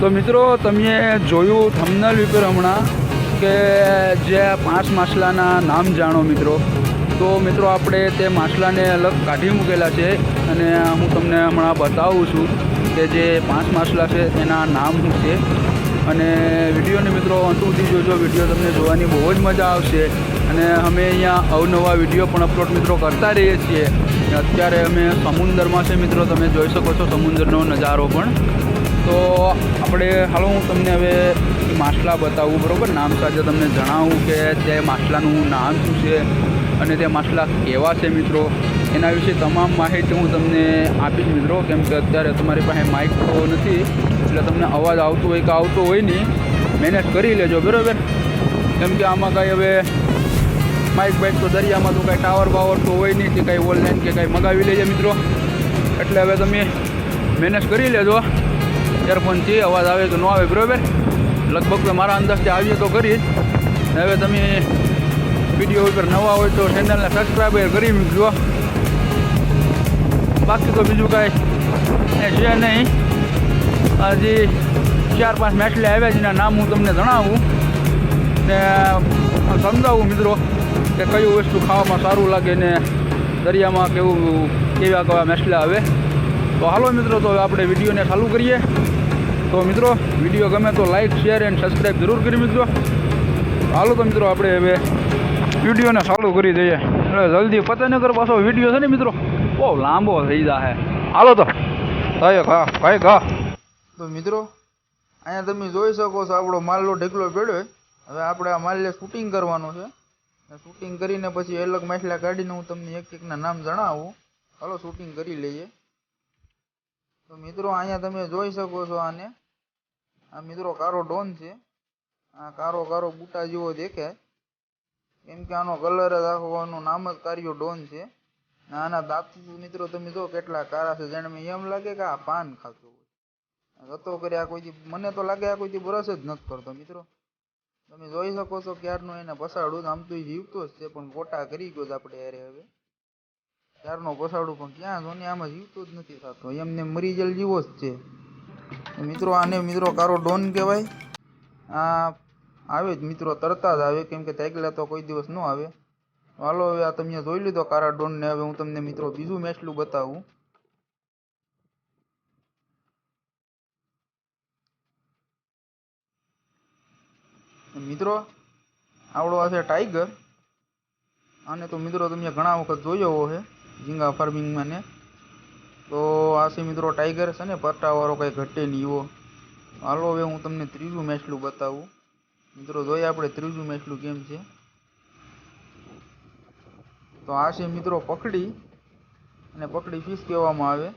તો મિત્રો તમે જોયું થંબનેલ ઉપર હમણાં કે જે 5 માછલાના નામ જાણો મિત્રો. તો મિત્રો આપણે તે માછલાને અલગ કાઢી મૂકેલા છે અને હું તમને હમણાં બતાવું છું કે જે 5 માછલા છે તેના નામ શું છે. અને વિડીયોને મિત્રો અંત સુધી જોજો. વિડીયો તમને જોવાની બહુ જ મજા આવશે. અને અમે અહીંયા અવનવા વિડીયો પણ અપલોડ મિત્રો કરતા રહીએ છીએ. અત્યારે અમે સમુદ્રમાં છે મિત્રો, તમે જોઈ શકો છો સમુદ્રનો નજારો પણ. તો આપણે હાલો હું તમને હવે માછલા બતાવું, બરાબર. નામ સાથે તમને જણાવું કે તે માછલાનું નામ શું છે અને તે માછલા કેવા છે મિત્રો. એના વિશે તમામ માહિતી હું તમને આપીશ મિત્રો. કેમ કે અત્યારે તમારી પાસે માઇક તો નથી, એટલે તમને અવાજ આવતો હોય કે આવતો હોય નહીં, મેનેજ કરી લેજો બરાબર. કેમ કે આમાં કાંઈ હવે માઇક બાઇક તો દરિયામાં તો કાંઈ ટાવર બાવર તો હોય નહીં કે કાંઈ ઓનલાઈન કે કાંઈ મગાવી લેજે મિત્રો. એટલે હવે તમે મેનેજ કરી લેજો. એરફોનથી અવાજ આવે કે ન આવે બરાબર. લગભગ તો મારા અંદાજથી આવીએ તો કરી જ. હવે તમે વિડીયો ઉપર નવા હોય તો ચેનલને સબસ્ક્રાઈબ કરી મૂકજો. બાકી તો બીજું કાંઈ છે નહીં. હજી 4-5 માછલા આવ્યા જેના નામ હું તમને જણાવું ને સમજાવું મિત્રો કે કયું વસ્તુ ખાવામાં સારું લાગે ને દરિયામાં કેવા માછલા આવે. તો હાલો મિત્રો, તો હવે આપણે વિડીયોને ચાલુ કરીએ. તો મિત્રો વિડીયો ગમે તો લાઇક શેર એન્ડ સબસ્ક્રાઈબ જરૂર કરી મિત્રો. હાલો તો મિત્રો આપણે હવે વિડીયોને ચાલુ કરી દઈએ. એટલે જલ્દી પતનગર પાછો વિડીયો છે ને મિત્રો બહુ લાંબો થઈ જાય. હાલો તો ભાઈ ઘા. તો મિત્રો અહીંયા તમે જોઈ શકો છો આપણો માલનો ઢેકલો પડ્યો. હવે આપણે આ માલને શૂટિંગ કરવાનું છે. શૂટિંગ કરીને પછી અલગ માછલા કાઢીને હું તમને એક એકના નામ જણાવું. હાલો શૂટિંગ કરી લઈએ. તો મિત્રો અહીંયા તમે જોઈ શકો છો આને. આ મિત્રો કારો ડોન છે. આ કારો બુટા જેવો દેખાય કેમ કે આનો કલર જ આખો, આનું નામ જ કારિયો ડોન છે. આના દાંત મિત્રો તમે જો કેટલા કારા છે, જાણે એમ લાગે કે આ પાન ખાતો હોય. જતો કર્યા કોઈ મને તો લાગે આ કોઈ બ્રશ જ નથી કરતો મિત્રો. તમે જોઈ શકો છો ક્યારનું એને પસાડું. આમ તો જીવતો જ છે પણ ગોટા કરી ગયો જ આપણે યારે. હવે ક્યારનો પસાડું પણ ક્યાં જો ને આમાં જીવતો જ નથી થતો, એમને મરી જેલ જીવો જ છે મિત્રો. આને મિત્રો કારો ડોન કહેવાય. આ આવે જ મિત્રો, તરતા જ આવે કેમ કે તાકલા તો કોઈ દિવસ ન આવે. હાલો હવે આ તમે જોઈ લીધો કારા ડોનને. હવે હું તમને મિત્રો બીજું માછલું બતાવું. મિત્રો આવડો આ છે ટાઈગર. આને તો મિત્રો તમે ઘણા વખત જોયો છે ઝીંગા ફાર્મિંગમાં ને. તો આ છે મિત્રો ટાઈગર છે ને, પટ્ટાવાળો કંઈ ઘટે નહીં એવો. હાલો હવે હું તમને ત્રીજું માછલું બતાવું મિત્રો. જોઈએ આપણે ત્રીજું માછલું કેમ છે. તો આ છે મિત્રો પકડી, અને પકડી ફિશ કહેવામાં આવે.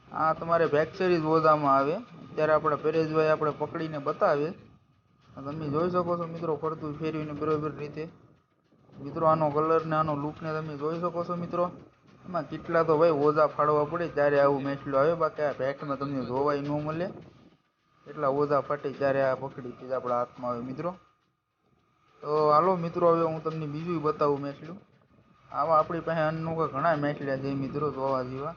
આ તમારે ફેક્ચરી જ ઓઝામાં આવે. અત્યારે આપણે પરેશભાઈ આપણે પકડીને બતાવે. તમે જોઈ શકો છો મિત્રો ફરતું ફેરવીને બરાબર રીતે. મિત્રો આનો કલર ને આનો લુક ને તમે જોઈ શકો છો મિત્રો. એમાં કેટલા તો ભાઈ ઓઝા ફાડવા પડે ત્યારે આવું માછલું આવે. બાકી આ ભેટમાં તમને જોવાય ન મળે. એટલા ઓઝા ફાટે ત્યારે આ પકડી ચીજ આપણા હાથમાં આવે મિત્રો. તો હાલો મિત્રો હવે હું તમને બીજું બતાવું માછલું. આવા આપણી પાસે અનોખા ઘણા માછલા છે મિત્રો જોવા જેવા.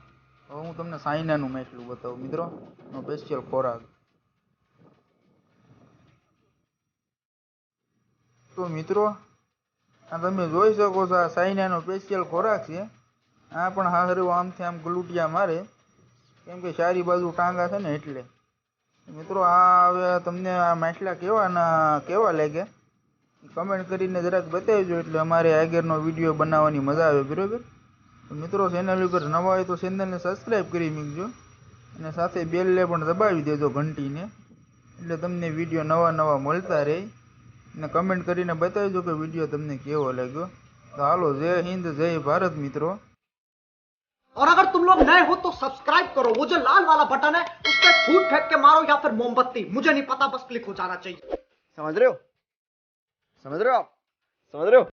હવે હું તમને સાયનાનું માછલું બતાવું મિત્રો, એનો સ્પેશિયલ ખોરાક. તો મિત્રો આ તમે જોઈ શકો છો આ સાયનાનો સ્પેશિયલ ખોરાક છે. આ પણ હારું આમથી આમ ગલુટિયા મારે કેમ કે ચારી બાજુ ટાંગા છે ને એટલે. મિત્રો આ હવે તમને આ માછલા કેવા લાગે કમેન્ટ કરીને જરાક બતાવજો, એટલે અમારે આગળનો વિડીયો બનાવવાની મજા આવે બરાબર. તો મિત્રો ચેનલ ઉપર નવા હોય તો ચેનલને સબસ્ક્રાઈબ કરી મૂકજો અને સાથે બેલને પણ દબાવી દેજો ઘંટીને, એટલે તમને વિડીયો નવા મળતા રહે. અને કમેન્ટ કરીને બતાવજો કે વિડીયો તમને કેવો લાગ્યો. तो हालो जय हिंद जय भारत मित्रों। और अगर तुम लोग नए हो तो सब्सक्राइब करो, वो जो लाल वाला बटन है उस पर फूट फेंक के मारो या फिर मोमबत्ती, मुझे नहीं पता, बस क्लिक हो जाना चाहिए। समझ रहे हो? समझ रहे हो आप? समझ रहे हो?